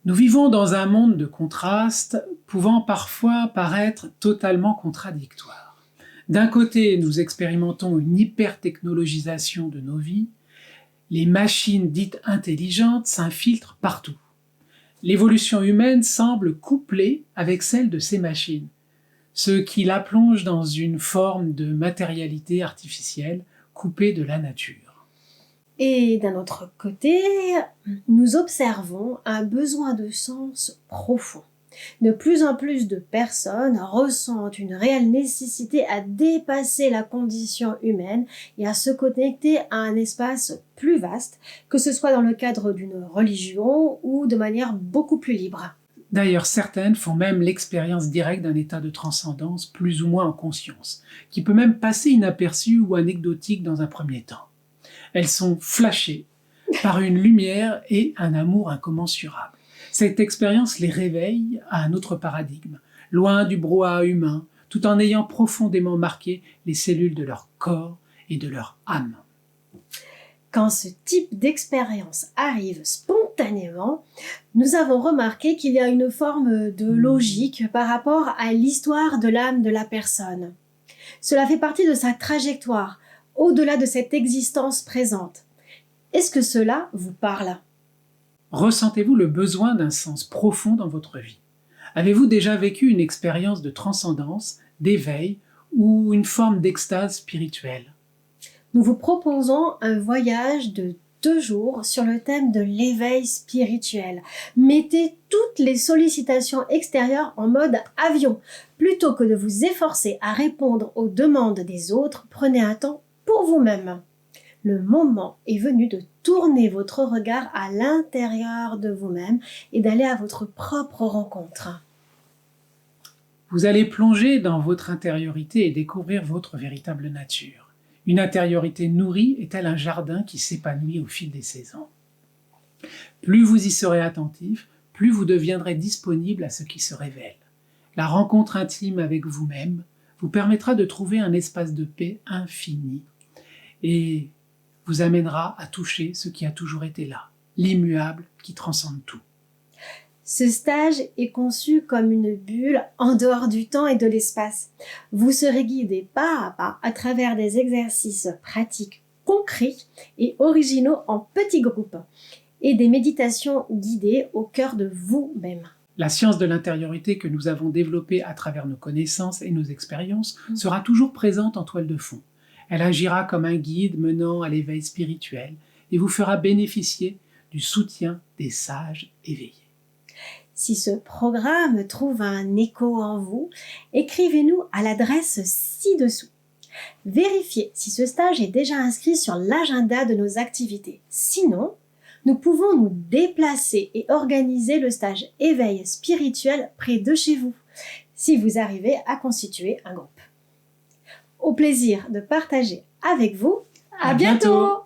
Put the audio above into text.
Nous vivons dans un monde de contrastes, pouvant parfois paraître totalement contradictoires. D'un côté, nous expérimentons une hyper-technologisation de nos vies. Les machines dites intelligentes s'infiltrent partout. L'évolution humaine semble couplée avec celle de ces machines, ce qui la plonge dans une forme de matérialité artificielle coupée de la nature. Et d'un autre côté, nous observons un besoin de sens profond. De plus en plus de personnes ressentent une réelle nécessité à dépasser la condition humaine et à se connecter à un espace plus vaste, que ce soit dans le cadre d'une religion ou de manière beaucoup plus libre. D'ailleurs, certaines font même l'expérience directe d'un état de transcendance plus ou moins en conscience, qui peut même passer inaperçu ou anecdotique dans un premier temps. Elles sont flashées par une lumière et un amour incommensurable. Cette expérience les réveille à un autre paradigme, loin du brouhaha humain, tout en ayant profondément marqué les cellules de leur corps et de leur âme. Quand ce type d'expérience arrive spontanément, nous avons remarqué qu'il y a une forme de logique par rapport à l'histoire de l'âme de la personne. Cela fait partie de sa trajectoire, au-delà de cette existence présente. Est-ce que cela vous parle ? Ressentez-vous le besoin d'un sens profond dans votre vie ? Avez-vous déjà vécu une expérience de transcendance, d'éveil ou une forme d'extase spirituelle ? Nous vous proposons un voyage de 2 jours sur le thème de l'éveil spirituel. Mettez toutes les sollicitations extérieures en mode avion. Plutôt que de vous efforcer à répondre aux demandes des autres, prenez un temps pour vous-même. Le moment est venu de tourner votre regard à l'intérieur de vous-même et d'aller à votre propre rencontre. Vous allez plonger dans votre intériorité et découvrir votre véritable nature. Une intériorité nourrie est telle un jardin qui s'épanouit au fil des saisons. Plus vous y serez attentif, plus vous deviendrez disponible à ce qui se révèle. La rencontre intime avec vous-même vous permettra de trouver un espace de paix infini et vous amènera à toucher ce qui a toujours été là, l'immuable qui transcende tout. Ce stage est conçu comme une bulle en dehors du temps et de l'espace. Vous serez guidé pas à pas à travers des exercices pratiques concrets et originaux en petits groupes et des méditations guidées au cœur de vous-même. La science de l'intériorité que nous avons développée à travers nos connaissances et nos expériences sera toujours présente en toile de fond. Elle agira comme un guide menant à l'éveil spirituel et vous fera bénéficier du soutien des sages éveillés. Si ce programme trouve un écho en vous, écrivez-nous à l'adresse ci-dessous. Vérifiez si ce stage est déjà inscrit sur l'agenda de nos activités. Sinon, nous pouvons nous déplacer et organiser le stage éveil spirituel près de chez vous, si vous arrivez à constituer un groupe. Au plaisir de partager avec vous. À bientôt!